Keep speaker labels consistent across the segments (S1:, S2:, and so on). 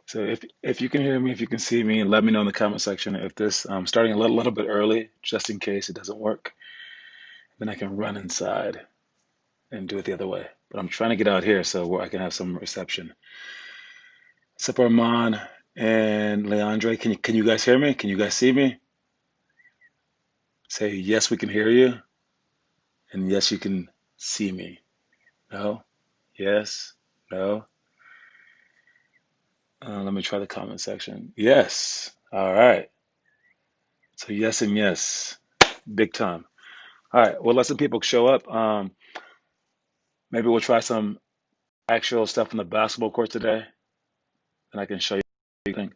S1: So if you can hear me, if you can see me, let me know in the comment section. If this starting a little bit early, just in case it doesn't work, then I can run inside and do it the other way. But I'm trying to get out here so where I can have some reception. Sup, Armand and Leandre, can you guys hear me? Can you guys see me? Say yes, we can hear you, and yes, you can see me. No, yes, no. Let me try the comment section. Yes. All right. So yes and yes, big time. All right. Well, let some people show up. Maybe we'll try some actual stuff on the basketball court today, and I can show you everything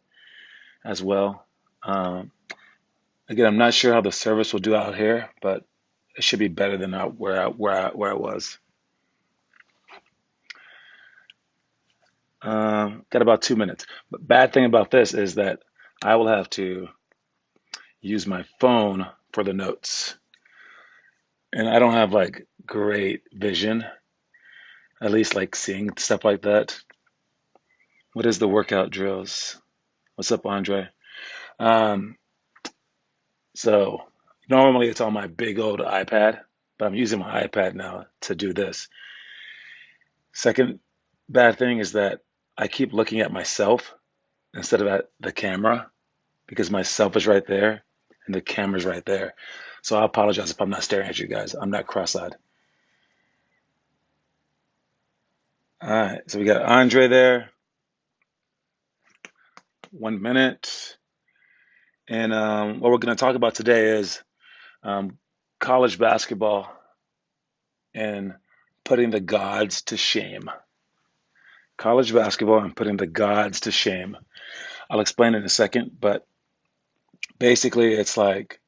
S1: as well. Um, Again, I'm not sure how the service will do out here, but it should be better than where I was. Got about 2 minutes. But bad thing about this is that I will have to use my phone for the notes, and I don't have like great vision, at least like seeing stuff like that. What is the workout drills? What's up, Andre? Um, so normally it's on my big old iPad, but I'm using my iPad now to do this. Second bad thing is that I keep looking at myself instead of at the camera because myself is right there and the camera's right there. So I apologize if I'm not staring at you guys. I'm not cross-eyed. All right, so we got Andre there, 1 minute. And what we're going to talk about today is um, college basketball and putting the gods to shame. College basketball and putting the gods to shame. I'll explain in a second, but basically it's like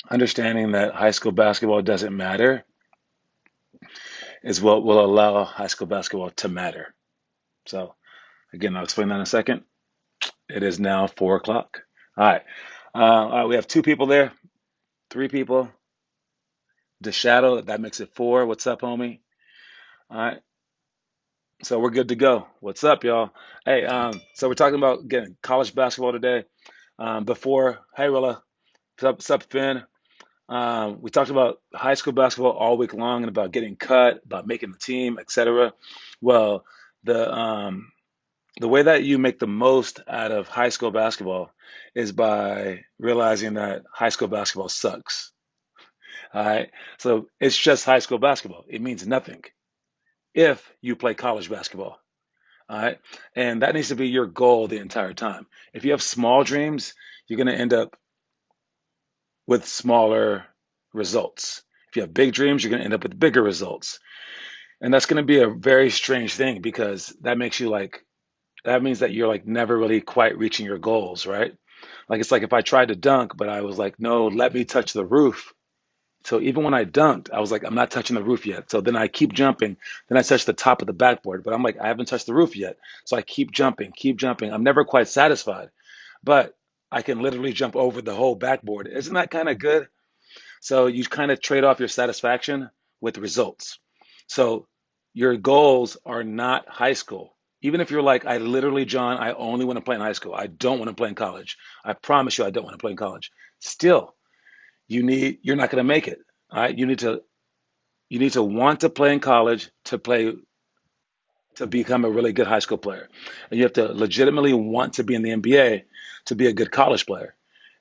S1: understanding that high school basketball doesn't matter is what will allow high school basketball to matter. So again, I'll explain that in a second. It is now 4 o'clock. All right. All right, we have two people there, three people. The shadow, that makes it four. What's up, homie? All right. So we're good to go. What's up, y'all? Hey, so we're talking about getting college basketball today. Before, hey, Rilla, what's up, Finn? We talked about high school basketball all week long and about getting cut, about making the team, etc. Well, the um, the way that you make the most out of high school basketball is by realizing that high school basketball sucks. All right, so it's just high school basketball. It means nothing if you play college basketball. All right. And that needs to be your goal the entire time. If you have small dreams, you're going to end up with smaller results. If you have big dreams, you're going to end up with bigger results. And that's going to be a very strange thing because that makes you like, that means that you're like never really quite reaching your goals, right? Like it's like if I tried to dunk, but I was like, no, let me touch the roof. So even when I dunked, I was like, I'm not touching the roof yet. So then I keep jumping. Then I touch the top of the backboard, but I'm like, I haven't touched the roof yet. So I keep jumping, keep jumping. I'm never quite satisfied, but I can literally jump over the whole backboard. Isn't that kind of good? So you kind of trade off your satisfaction with results. So your goals are not high school. Even if you're like, I literally, John, I only want to play in high school. I don't want to play in college. I promise you, I don't want to play in college. Still, you're not going to make it. All right. You need to want to play in college to become a really good high school player. And you have to legitimately want to be in the NBA to be a good college player.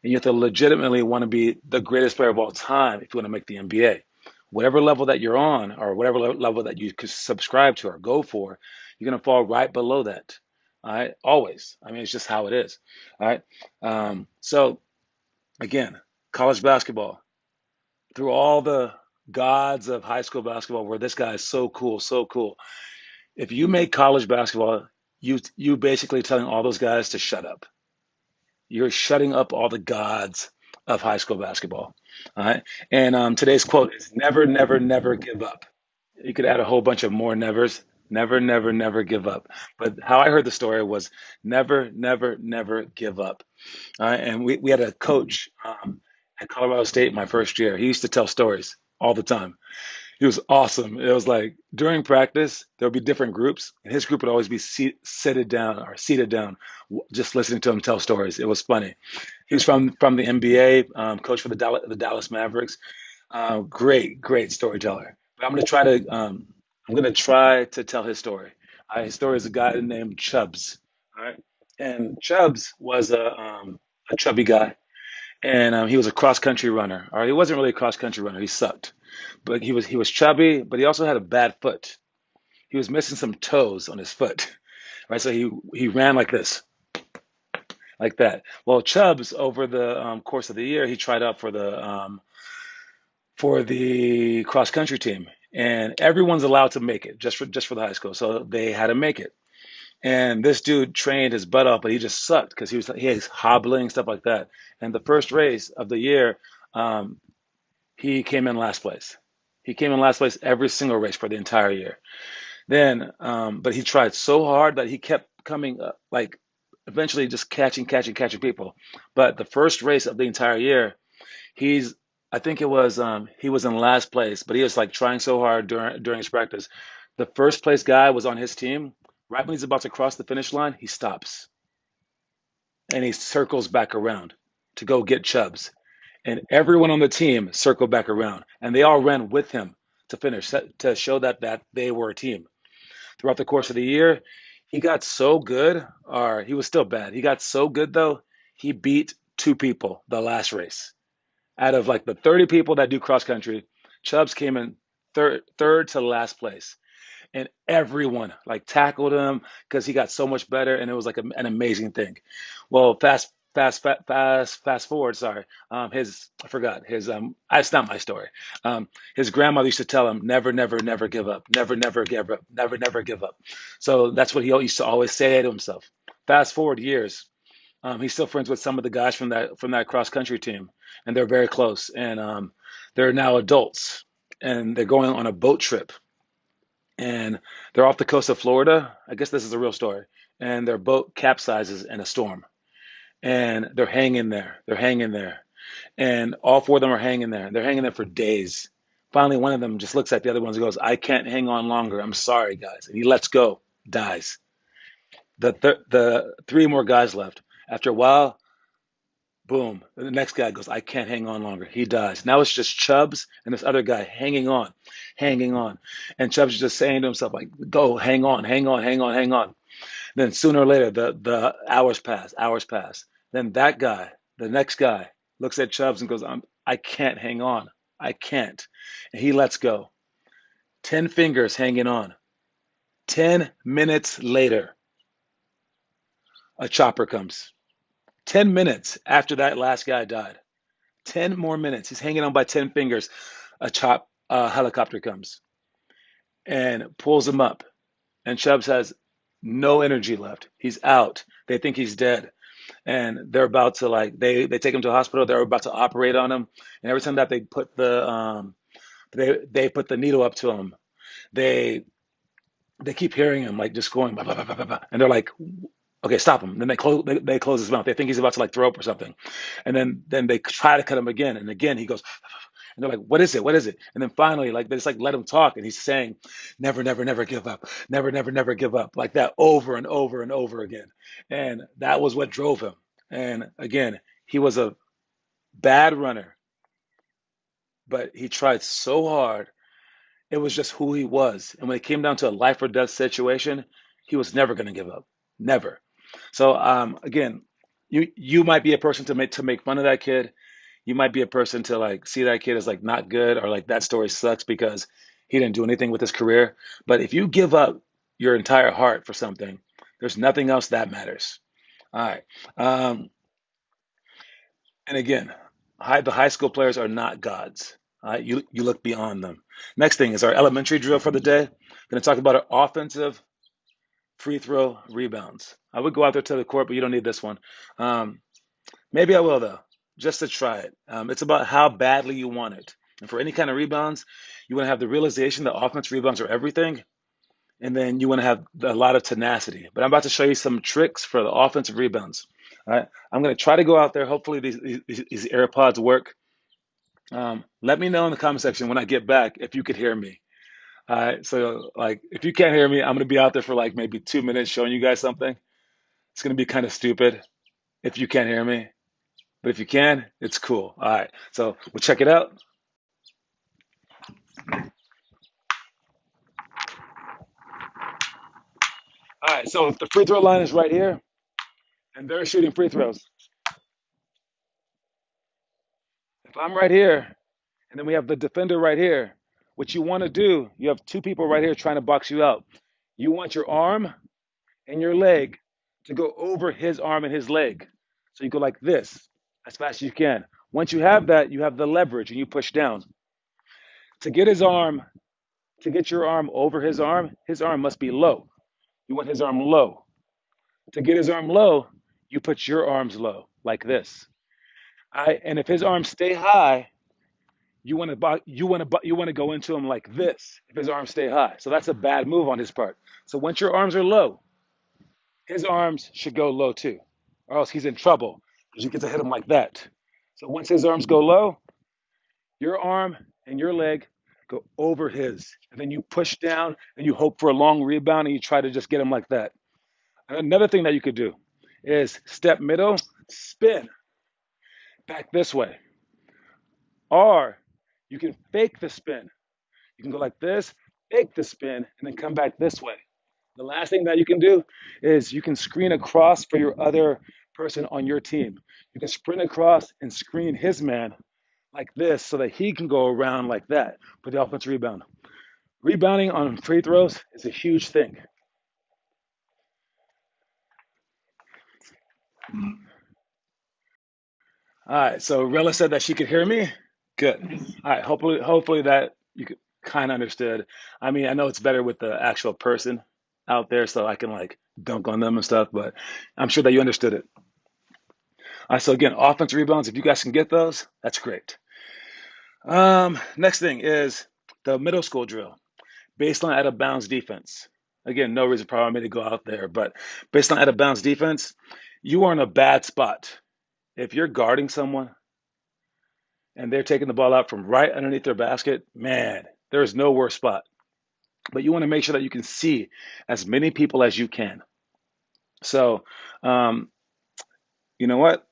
S1: And you have to legitimately want to be the greatest player of all time if you want to make the NBA. Whatever level that you're on or whatever level that you could subscribe to or go for, you're going to fall right below that. All right. Always. I mean, it's just how it is. All right. So again, college basketball, through all the gods of high school basketball, where this guy is so cool, so cool. If you make college basketball, you basically telling all those guys to shut up. You're shutting up all the gods of high school basketball. All right. And today's quote is never, never, never give up. You could add a whole bunch of more nevers. Never, never, never give up. But how I heard the story was never, never, never give up. All right. And we had a coach at Colorado State my first year. He used to tell stories all the time. He was awesome. It was like during practice, there would be different groups, and his group would always be seated down or seated down, just listening to him tell stories. It was funny. He was from the NBA, coach for the Dallas Mavericks. Great storyteller. But I'm gonna try to tell his story. His story is a guy named Chubbs. All right, and Chubbs was a chubby guy, and he was a cross country runner. Or he wasn't really a cross country runner. He sucked, but he was chubby, but he also had a bad foot. He was missing some toes on his foot, right? So he ran like this, like that. Well, Chubbs over the course of the year, he tried out for the cross country team, and everyone's allowed to make it just for the high school. So they had to make it. And this dude trained his butt off, but he just sucked because he was hobbling stuff like that. And the first race of the year, um, he came in last place. He came in last place every single race for the entire year. Then, but he tried so hard that he kept coming up, like eventually just catching people. But the first race of the entire year, he's I think it was he was in last place, but he was like trying so hard during his practice. The first place guy was on his team. Right when he's about to cross the finish line, he stops and he circles back around to go get Chubbs. And everyone on the team circled back around, and they all ran with him to finish to show that they were a team. Throughout the course of the year, he got so good, or he was still bad. He got so good though, he beat two people the last race. Out of like the 30 people that do cross country, Chubbs came in third to last place, and everyone like tackled him because he got so much better, and it was like an amazing thing. Well, fast forward. Sorry, his I forgot his It's not my story. His grandmother used to tell him, never give up, never give up, never give up. So that's what he used to always say to himself. Fast forward years, he's still friends with some of the guys from that cross country team, and they're very close. And they're now adults, and they're going on a boat trip, and they're off the coast of Florida. I guess this is a real story. And their boat capsizes in a storm, and they're hanging there. They're hanging there, and all four of them are hanging there. They're hanging there for days. Finally, one of them just looks at the other ones and goes, "I can't hang on longer. I'm sorry, guys." And he lets go, dies. The three more guys left. After a while, boom. The next guy goes, "I can't hang on longer." He dies. Now it's just Chubbs and this other guy hanging on, hanging on. And Chubbs is just saying to himself, like, "Go, hang on, hang on, hang on, hang on." Then sooner or later, the hours pass, hours pass. Then that guy, the next guy, looks at Chubbs and goes, I can't hang on. I can't. And he lets go. 10 fingers hanging on. 10 minutes later, a chopper comes. 10 minutes after that last guy died. 10 more minutes. He's hanging on by 10 fingers. A helicopter comes and pulls him up. And Chubbs has no energy left. He's out. They think he's dead. And they're about to like they take him to the hospital. They're about to operate on him. And every time that they put the needle up to him, they they keep hearing him like just going bah, bah, bah, bah, bah, bah. And they're like, okay, stop him. Then they close his mouth. They think he's about to like throw up or something. And then they try to cut him again. And again he goes, and they're like, what is it? What is it? And then finally, like they just like let him talk, and he's saying, never give up, never give up, like that over and over and over again. And that was what drove him. And again, he was a bad runner, but he tried so hard. It was just who he was. And when it came down to a life or death situation, he was never going to give up, never. So again, you might be a person to make fun of that kid. You might be a person to like see that kid as like not good, or like that story sucks because he didn't do anything with his career. But if you give up your entire heart for something, there's nothing else that matters. All right. Um, and again, the high school players are not gods. All right. You look beyond them. Next thing is our elementary drill for the day. Going to talk about our offensive free throw rebounds. I would go out there to the court, but you don't need this one. Um, Maybe I will though, just to try it. It's about how badly you want it. And for any kind of rebounds, you want to have the realization that offense rebounds are everything, and then you want to have a lot of tenacity. But I'm about to show you some tricks for the offensive rebounds. All right, I'm going to try to go out there. Hopefully these AirPods work. Let me know in the comment section when I get back if you could hear me. All right. So, like, if you can't hear me, I'm going to be out there for like maybe 2 minutes showing you guys something. It's going to be kind of stupid if you can't hear me. But if you can, it's cool. All right. So, we'll check it out. All right. So, if the free throw line is right here and they're shooting free throws, if I'm right here and then we have the defender right here, what you want to do, you have two people right here trying to box you out. You want your arm and your leg to go over his arm and his leg. So you go like this as fast as you can. Once you have that, you have the leverage and you push down. To get his arm, to get your arm over his arm must be low. You want his arm low. To get his arm low, you put your arms low like this. And if his arms stay high, you want to go into him like this. If his arms stay high, so that's a bad move on his part. So once your arms are low, his arms should go low too, or else he's in trouble because you get to hit him like that. So once his arms go low, your arm and your leg go over his, and then you push down and you hope for a long rebound and you try to just get him like that. And another thing that you could do is step middle, spin back this way, or you can fake the spin. You can go like this, fake the spin, and then come back this way. The last thing that you can do is you can screen across for your other person on your team. You can sprint across and screen his man like this so that he can go around like that for the offensive rebound. Rebounding on free throws is a huge thing. All right, so Rella said that she could hear me. Good. All right, hopefully that you could kind of understood. I mean, I know it's better with the actual person out there, so I can like dunk on them and stuff, but I'm sure that you understood it. All right, so again, offensive rebounds, if you guys can get those, that's great. Next thing is the middle school drill, baseline out of bounds defense. Again, no reason probably me to go out there, but baseline out of bounds defense, you are in a bad spot. If you're guarding someone and they're taking the ball out from right underneath their basket, man, there is no worse spot. But you want to make sure that you can see as many people as you can. So, um, you know what?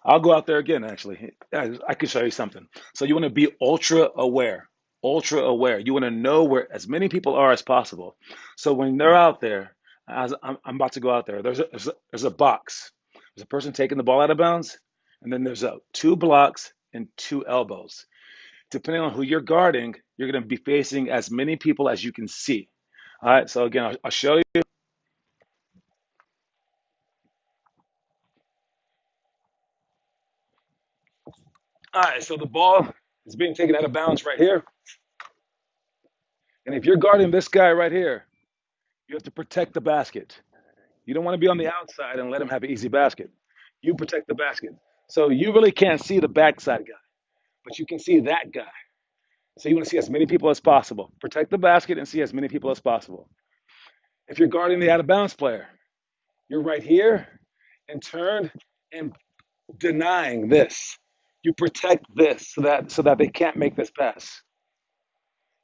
S1: I'll go out there again, actually. I can show you something. So you want to be ultra aware. Ultra aware. You want to know where as many people are as possible. So when they're out there, as I'm about to go out there, there's a box. There's a person taking the ball out of bounds, and then there's two blocks and two elbows. Depending on who you're guarding, you're going to be facing as many people as you can see. All right. So again, I'll show you. All right. So the ball is being taken out of bounds right here. And if you're guarding this guy right here, you have to protect the basket. You don't want to be on the outside and let him have an easy basket. You protect the basket. So you really can't see the backside guy, but you can see that guy. So you want to see as many people as possible. Protect the basket and see as many people as possible. If you're guarding the out of bounds player, you're right here and turned and denying this. You protect this so that they can't make this pass.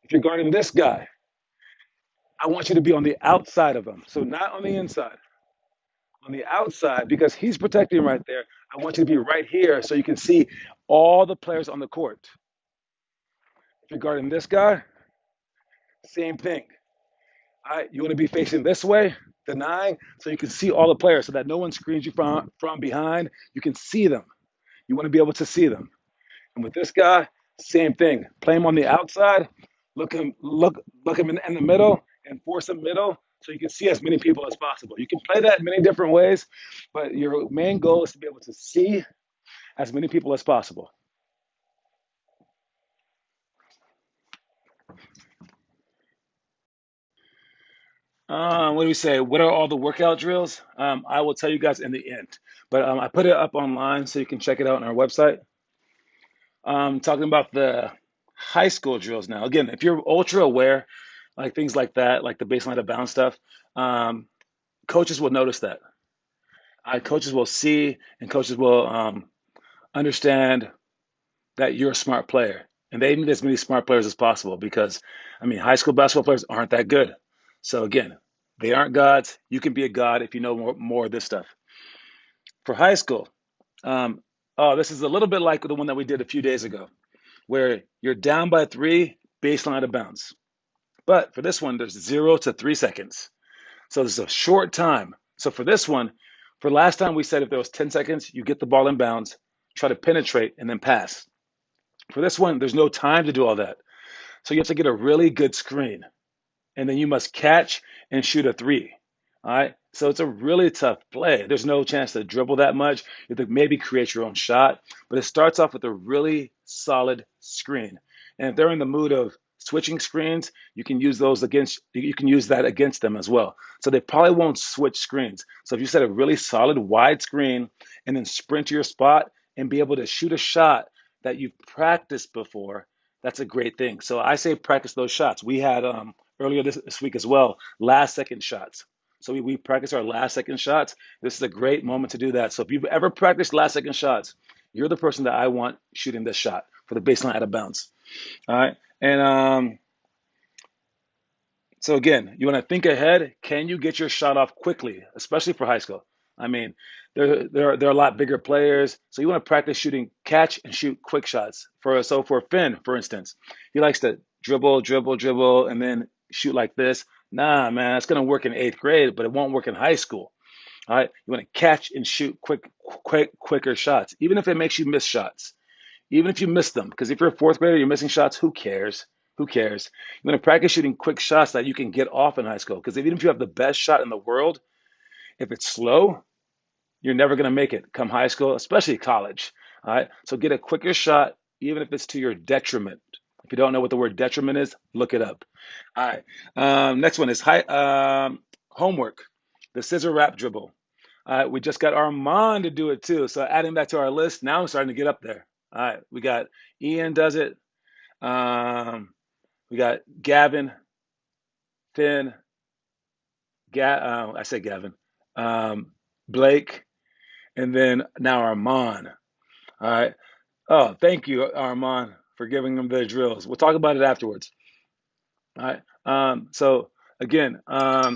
S1: If you're guarding this guy, I want you to be on the outside of him. So not on the inside. On the outside, because he's protecting right there. I want you to be right here so you can see all the players on the court. If you're guarding this guy, same thing. All right, you want to be facing this way, denying, so you can see all the players so that no one screens you from behind. You can see them. You want to be able to see them. And with this guy, same thing. Play him on the outside, look him in the middle, and force him middle so you can see as many people as possible. You can play that many different ways, but your main goal is to be able to see as many people as possible. What do we say? What are all the workout drills? I will tell you guys in the end, but I put it up online so you can check it out on our website. Talking about the high school drills now. Again, if you're ultra aware, like things like that, like the baseline of bounce stuff, um, coaches will notice that. Coaches will see and coaches will understand that you're a smart player. And they need as many smart players as possible because, I mean, high school basketball players aren't that good. So again, they aren't gods. You can be a god if you know more of this stuff. For high school, um, oh, this is a little bit like the one that we did a few days ago, where you're down by three, baseline out of bounds. But for this one, there's 0 to 3 seconds. So this is a short time. So for this one, for last time we said if there was 10 seconds, you get the ball in bounds, try to penetrate, and then pass. For this one, there's no time to do all that. So you have to get a really good screen, and then you must catch and shoot a three. All right. So it's a really tough play. There's no chance to dribble that much. You have to maybe create your own shot, but it starts off with a really solid screen. And if they're in the mood of switching screens, you can use those against you can use that against them as well. So they probably won't switch screens. So if you set a really solid wide screen and then sprint to your spot and be able to shoot a shot that you've practiced before, that's a great thing. So I say practice those shots. We had earlier this week as well, last second shots. So we practice our last second shots. This is a great moment to do that. So if you've ever practiced last second shots, you're the person that I want shooting this shot for the baseline out of bounds. All right. And so again, you want to think ahead. Can you get your shot off quickly, especially for high school? I mean, there are a lot bigger players, so you want to practice shooting catch and shoot quick shots. For Finn, for instance, he likes to dribble, dribble, dribble, and then shoot like this. Nah, man, that's gonna work in eighth grade, but it won't work in high school. All right, you want to catch and shoot quicker shots, even if it makes you miss shots, even if you miss them. Because if you're a fourth grader, you're missing shots. Who cares? Who cares? You want to practice shooting quick shots that you can get off in high school. Because even if you have the best shot in the world, if it's slow, you're never going to make it come high school, especially college. All right. So get a quicker shot, even if it's to your detriment. If you don't know what the word detriment is, look it up. All right. Next one is homework, the scissor wrap dribble. We just got Armand to do it too. So adding that to our list, now I'm starting to get up there. All right. We got Ian does it. We got Gavin, Finn, I said Gavin, Blake, and then now Armand. All right. Oh, thank you, Armand, for giving them the drills. We'll talk about it afterwards. All right. So again, all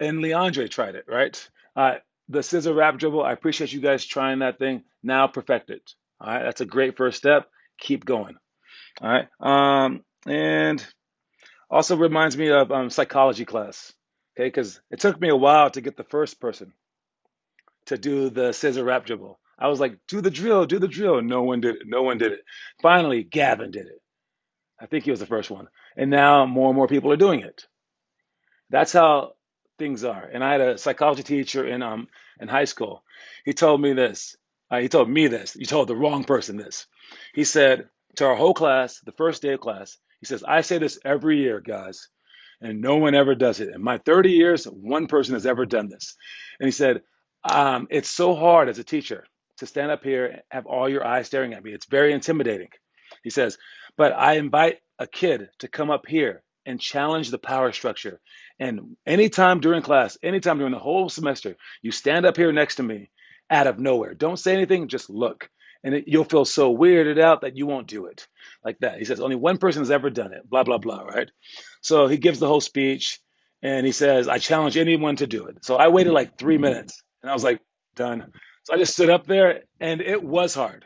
S1: and Leandre tried it, right? The scissor wrap dribble. I appreciate you guys trying that thing. Now perfect it. All right. That's a great first step. Keep going. All right. And also reminds me of psychology class. Okay, because it took me a while to get the first person to do the scissor wrap dribble. I was like, do the drill, do the drill. No one did it. No one did it. Finally, Gavin did it. I think he was the first one. And now more and more people are doing it. That's how things are. And I had a psychology teacher in high school. He told me this. He told me this. You told the wrong person this. He said to our whole class, the first day of class, he says, I say this every year, guys, and no one ever does it. In my 30 years, one person has ever done this. And he said, it's so hard as a teacher to stand up here and have all your eyes staring at me. It's very intimidating. He says, but I invite a kid to come up here and challenge the power structure. And anytime during class, anytime during the whole semester, you stand up here next to me out of nowhere. Don't say anything, just look. And you'll feel so weirded out that you won't do it like that. He says, only one person has ever done it, blah, blah, blah, right? So he gives the whole speech and he says, I challenge anyone to do it. So I waited like 3 minutes and I was like, done. So I just stood up there and it was hard.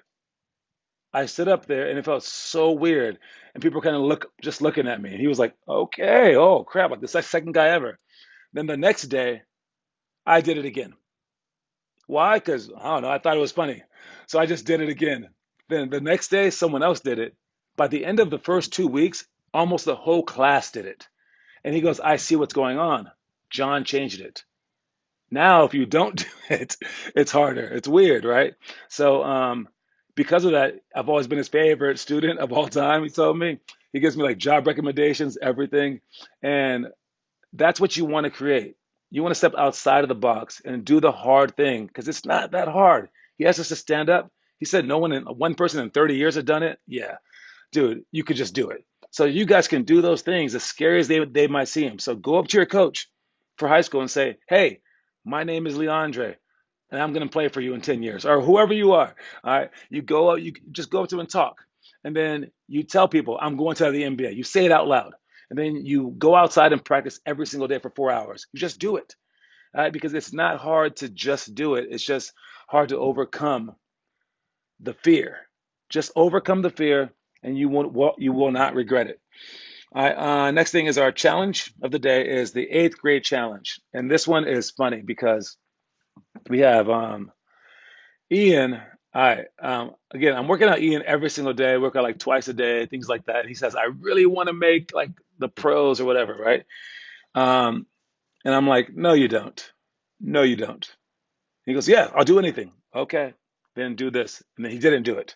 S1: I stood up there and it felt so weird. And people kind of just looking at me. And he was like, okay, oh crap, like the second guy ever. Then the next day, I did it again. Why? Because I don't know, I thought it was funny. So I just did it again. Then the next day, someone else did it. By the end of the first 2 weeks, almost the whole class did it. And he goes, I see what's going on. John changed it. Now, if you don't do it, it's harder. It's weird, right? So, because of that, I've always been his favorite student of all time. He told me he gives me like job recommendations, everything, and that's what you want to create. You want to step outside of the box and do the hard thing because it's not that hard. He asked us to stand up. He said no one person in 30 years had done it. Yeah, dude, you could just do it. So you guys can do those things as scary as they might seem. So go up to your coach for high school and say, hey, my name is Leandre. and I'm going to play for you in 10 years, or whoever you are. All right. You just go up to and talk. And then you tell people, I'm going to the NBA. You say it out loud. And then you go outside and practice every single day for 4 hours. You just do it. All right. Because it's not hard to just do it. It's just hard to overcome the fear. Just overcome the fear, and you will not regret it. All right, next thing is our challenge of the day is the eighth grade challenge. And this one is funny because we have Ian. All right. Again, I'm working out Ian every single day, work out like twice a day, things like that. He says, I really want to make like the pros or whatever, right? Um, and I'm like, no, you don't. No, you don't. He goes, yeah, I'll do anything. Okay. Then do this. And then he didn't do it.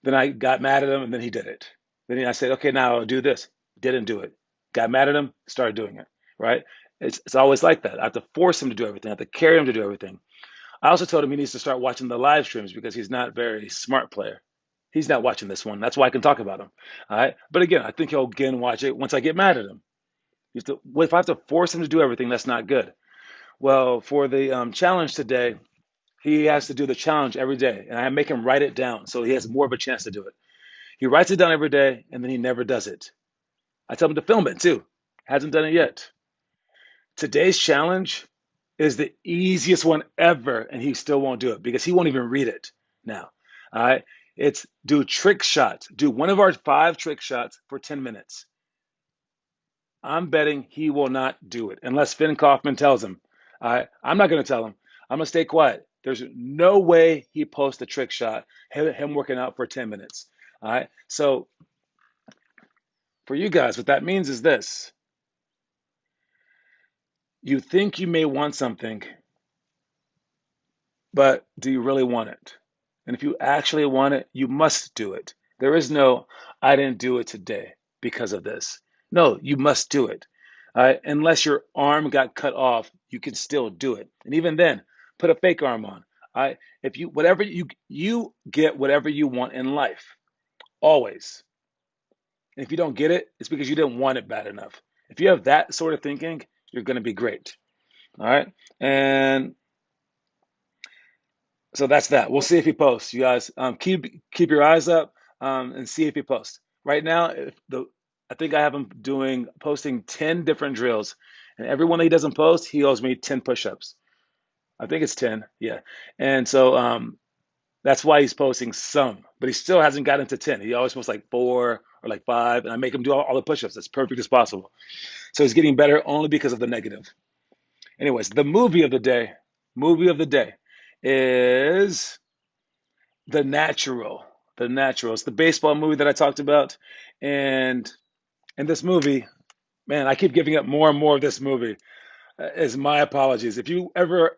S1: Then I got mad at him, and then he did it. Then I said, okay, now I'll do this. Didn't do it. Got mad at him, started doing it, right? It's always like that. I have to force him to do everything. I have to carry him to do everything. I also told him he needs to start watching the live streams because he's not a very smart player. He's not watching this one. That's why I can talk about him. All right. But again, I think he'll again watch it once I get mad at him. If I have to force him to do everything, that's not good. Well, for the challenge today, he has to do the challenge every day, and I make him write it down so he has more of a chance to do it. He writes it down every day, and then he never does it. I tell him to film it too. Hasn't done it yet. Today's challenge is the easiest one ever, and he still won't do it because he won't even read it now. All right. It's do trick shots. Do one of our 5 trick shots for 10 minutes. I'm betting he will not do it unless Finn Kaufman tells him. All right. I'm not going to tell him. I'm going to stay quiet. There's no way he posts a trick shot, him working out for 10 minutes. All right. So for you guys, what that means is this: you think you may want something, but do you really want it? And if you actually want it, you must do it. There is no, I didn't do it today because of this. No, you must do it. Unless your arm got cut off, you can still do it. And even then, put a fake arm on. If you whatever you get whatever you want in life, always. And if you don't get it, it's because you didn't want it bad enough. If you have that sort of thinking, you're going to be great. All right. And so that's that. We'll see if he posts. You guys keep your eyes up and see if he posts. Right now, I think I have him posting 10 different drills, and every one that he doesn't post, he owes me 10 push-ups. I think it's 10, yeah. And so that's why he's posting some, but he still hasn't gotten to 10. He always posts like 4 or like 5, and I make him do all the push-ups as perfect as possible. So he's getting better only because of the negative. Anyways, the movie of the day is The Natural. The Natural. It's the baseball movie that I talked about. And in this movie, man, I keep giving up more and more of this movie. Is my apologies. If you ever,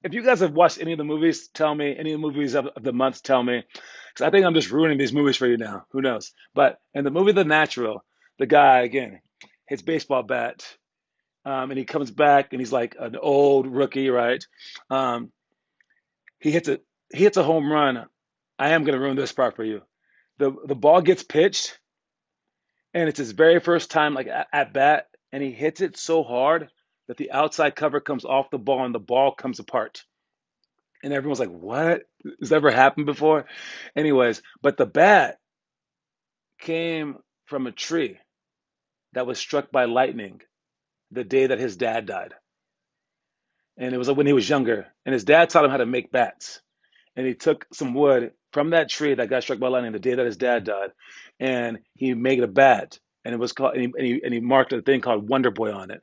S1: if you guys have watched any of the movies, tell me. Any of the movies of the month, tell me. Because I think I'm just ruining these movies for you now. Who knows? But in the movie The Natural, the guy, again, hits baseball bat. And he comes back and he's like an old rookie, right? Um, he hits a he hits a home run. I am going to ruin this part for you. The ball gets pitched, and it's his very first time like at bat, and he hits it so hard that the outside cover comes off the ball and the ball comes apart. And everyone's like, "What? Has that ever happened before?" Anyways, but the bat came from a tree that was struck by lightning the day that his dad died. And it was when he was younger, and his dad taught him how to make bats. And he took some wood from that tree that got struck by lightning the day that his dad died, and he made a bat, and it was called, and he marked a thing called Wonder Boy on it,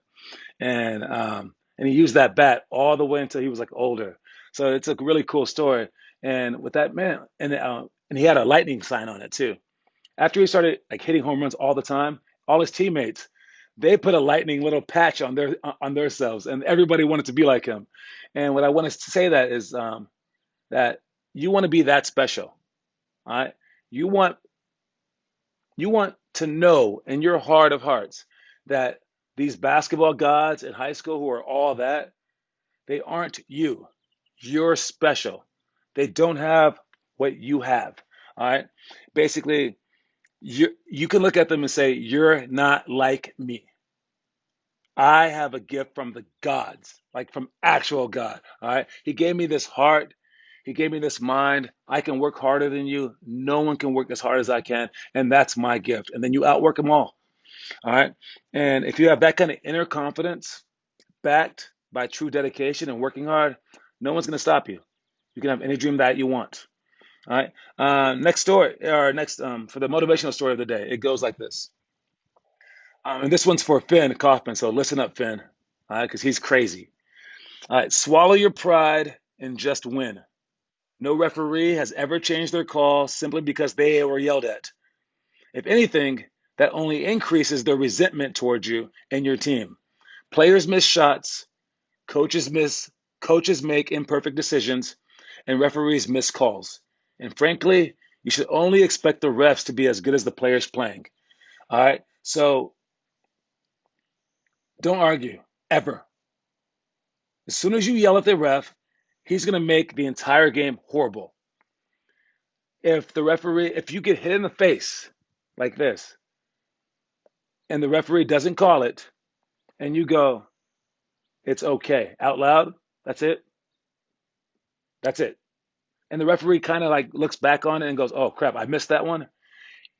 S1: and he used that bat all the way until he was like older. So it's a really cool story. And with that man, and he had a lightning sign on it too. After he started like hitting home runs all the time, all his teammates they put a lightning little patch on themselves, and everybody wanted to be like him. And what I want to say that is that you want to be that special. All right. You want you want to know in your heart of hearts that these basketball gods in high school who are all that, they aren't you. You're special. They don't have what you have. All right. Basically, you can look at them and say, you're not like me. I have a gift from the gods, like from actual God. All right. He gave me this heart. He gave me this mind. I can work harder than you. No one can work as hard as I can. And that's my gift. And then you outwork them all. All right. And if you have that kind of inner confidence backed by true dedication and working hard, no one's going to stop you. You can have any dream that you want. All right. Next story, or next for the motivational story of the day, it goes like this. And this one's for Finn Kaufman. So listen up, Finn, all right, because he's crazy. All right. Swallow your pride and just win. No referee has ever changed their call simply because they were yelled at. If anything, that only increases their resentment towards you and your team. Players miss shots, coaches miss coaches make imperfect decisions, and referees miss calls. And frankly, you should only expect the refs to be as good as the players playing. All right. So don't argue ever. As soon as you yell at the ref, he's going to make the entire game horrible. If you get hit in the face like this and the referee doesn't call it and you go, it's okay out loud, that's it. That's it. And the referee kind of like looks back on it and goes, oh crap, I missed that one.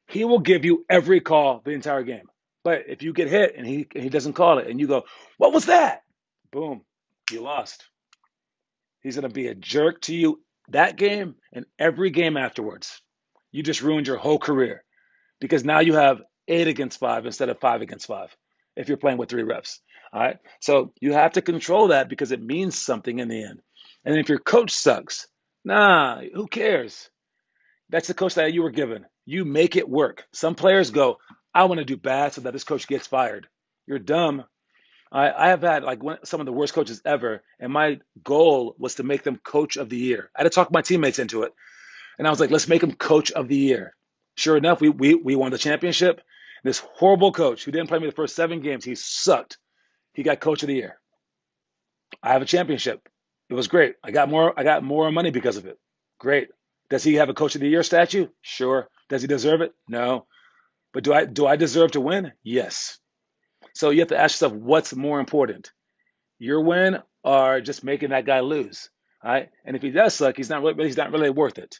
S1: He will give you every call the entire game. But if you get hit and he doesn't call it and you go, what was that? Boom, you lost. He's going to be a jerk to you that game and every game afterwards. You just ruined your whole career because now you have 8 against 5 instead of 5 against 5 if you're playing with 3 refs. All right. So you have to control that because it means something in the end. And if your coach sucks, nah, who cares? That's the coach that you were given. You make it work. Some players go, I want to do bad so that this coach gets fired. You're dumb. I have had like some of the worst coaches ever, and my goal was to make them coach of the year. I had to talk my teammates into it, and I was like, let's make him coach of the year. Sure enough, we won the championship. This horrible coach who didn't play me the first 7 games, he sucked. He got coach of the year. I have a championship. It was great. I got more money because of it. Great. Does he have a coach of the year statue? Sure. Does he deserve it? No. But do I deserve to win? Yes. So you have to ask yourself what's more important, your win or just making that guy lose. All right. And if he does suck, he's not really worth it.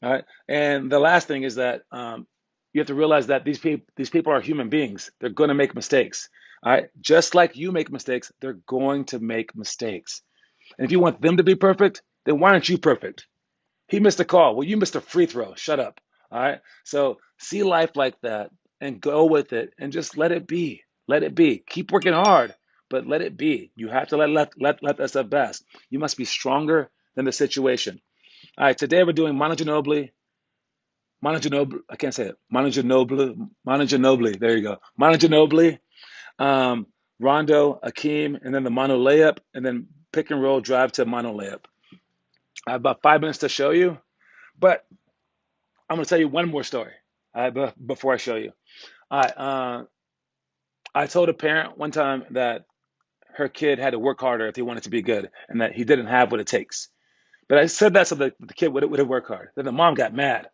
S1: All right. And the last thing is that you have to realize that these people are human beings. They're going to make mistakes. All right. Just like you make mistakes, they're going to make mistakes. And if you want them to be perfect, then why aren't you perfect? He missed a call. Well, you missed a free throw. Shut up. All right. So see life like that and go with it and just let it be. Let it be. Keep working hard, but let it be. You have to let that stuff pass. You must be stronger than the situation. All right. Today we're doing Manu Ginobili. Manu Ginobili. I can't say it. Manu Ginobili. Manu Ginobili. There you go. Manu Ginobili. Um, Rondo, Akeem, and then the Manu layup, and then pick and roll drive to Manu layup. I have about 5 minutes to show you, but I'm going to tell you one more story before I show you. I I told a parent one time that her kid had to work harder if he wanted to be good, and that he didn't have what it takes. But I said that so the kid would work hard. Then the mom got mad.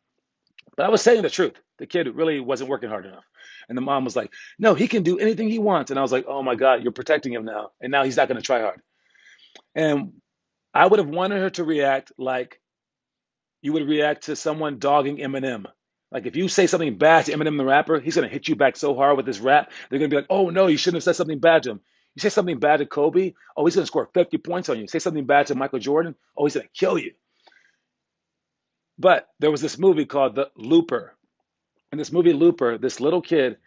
S1: But I was saying the truth. The kid really wasn't working hard enough. And the mom was like, "No, he can do anything he wants." And I was like, "Oh my God, you're protecting him now, and now he's not going to try hard." And I would have wanted her to react like you would react to someone dogging Eminem. Like if you say something bad to Eminem the rapper, he's gonna hit you back so hard with his rap. They're gonna be like, "Oh no, you shouldn't have said something bad to him." You say something bad to Kobe, oh, he's gonna score 50 points on you. Say something bad to Michael Jordan, oh, he's gonna kill you. But there was this movie called The Looper. In this movie Looper, this little kid,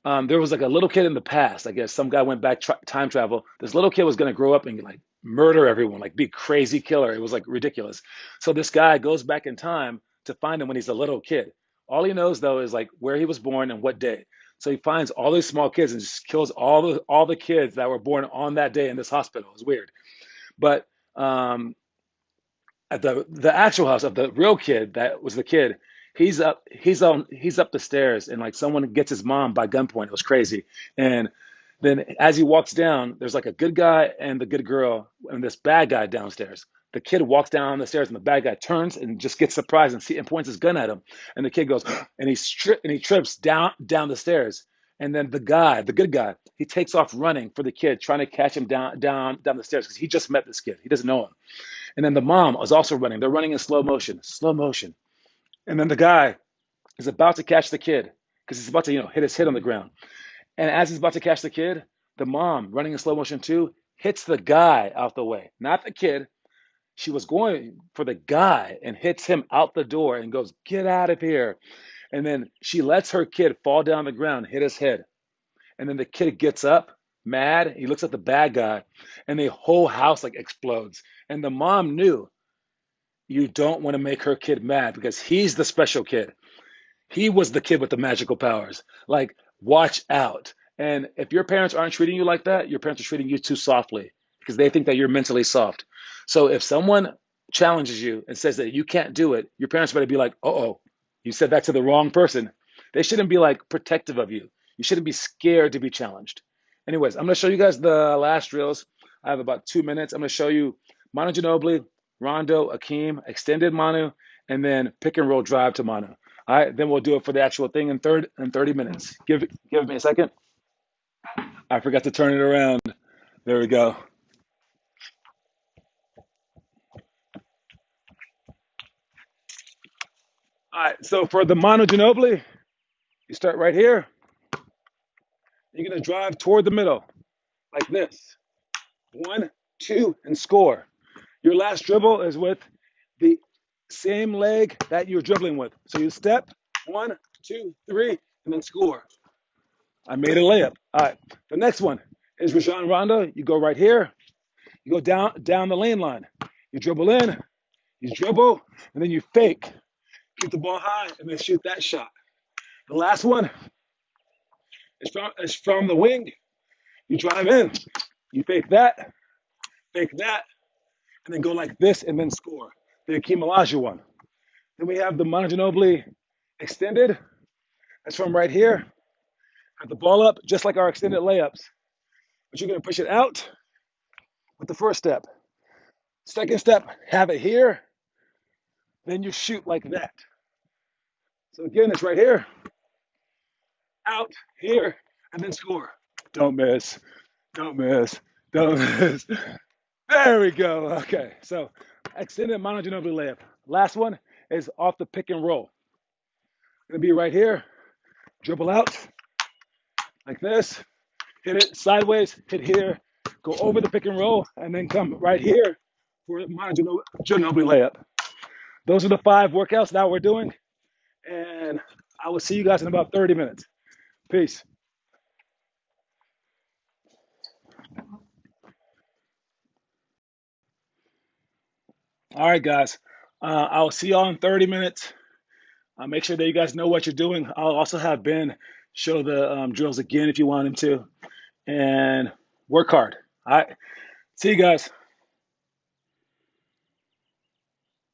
S1: there was like a little kid in the past. I guess some guy went back time travel. This little kid was gonna grow up and like murder everyone, like be a crazy killer. It was like ridiculous. So this guy goes back in time to find him when he's a little kid. All he knows though is like where he was born and what day. So he finds all these small kids and just kills all the kids that were born on that day in this hospital. It's weird. But at the actual house of the real kid that was the kid, he's up the stairs and like someone gets his mom by gunpoint. It was crazy. And then as he walks down, there's like a good guy and the good girl and this bad guy downstairs. The kid walks down the stairs and the bad guy turns and just gets surprised and points his gun at him. And the kid goes and he trips down the stairs. And then the guy, the good guy, he takes off running for the kid, trying to catch him down the stairs because he just met this kid. He doesn't know him. And then the mom is also running. They're running in slow motion, slow motion. And then the guy is about to catch the kid because he's about to, hit his head on the ground. And as he's about to catch the kid, the mom, running in slow motion too, hits the guy out the way, not the kid. She was going for the guy and hits him out the door and goes, "Get out of here." And then she lets her kid fall down the ground, hit his head. And then the kid gets up, mad. He looks at the bad guy, and the whole house like explodes. And the mom knew you don't want to make her kid mad because he's the special kid. He was the kid with the magical powers. Like, watch out. And if your parents aren't treating you like that, your parents are treating you too softly because they think that you're mentally soft. So if someone challenges you and says that you can't do it, your parents better be like, oh, you said that to the wrong person. They shouldn't be like protective of you. You shouldn't be scared to be challenged. Anyways, I'm going to show you guys the last drills. I have about 2 minutes. I'm going to show you Manu Ginobili, Rondo, Akeem, extended Manu, and then pick and roll drive to Manu. All right, then we'll do it for the actual thing in 30 minutes. Give me a second. I forgot to turn it around. There we go. All right, so for the Manu Ginobili, you start right here. You're gonna drive toward the middle, like this. 1, 2, and score. Your last dribble is with the same leg that you're dribbling with. So you step, 1, 2, 3, and then score. I made a layup. All right, the next one is Rajon Rondo. You go right here. You go down the lane line. You dribble in, you dribble, and then you fake. Keep the ball high, and then shoot that shot. The last one is from the wing. You drive in, you fake that, and then go like this, and then score. The Akeem Olajuwon. Then we have the Manu Ginobili extended. That's from right here. Have the ball up, just like our extended layups. But you're going to push it out with the first step. Second step, have it here. Then you shoot like that. So again, it's right here, out, here, and then score. Don't miss, don't miss, don't miss. There we go. Okay, so extended Manu Ginobili layup. Last one is off the pick and roll. Gonna be right here, dribble out, like this, hit it sideways, hit here, go over the pick and roll, and then come right here for Manu Ginobili layup. Those are the 5 workouts that we're doing, and I will see you guys in about 30 minutes. Peace. All right, guys. I'll see y'all in 30 minutes. Make sure that you guys know what you're doing. I'll also have Ben show the drills again if you want him to. And work hard. All right. See you guys.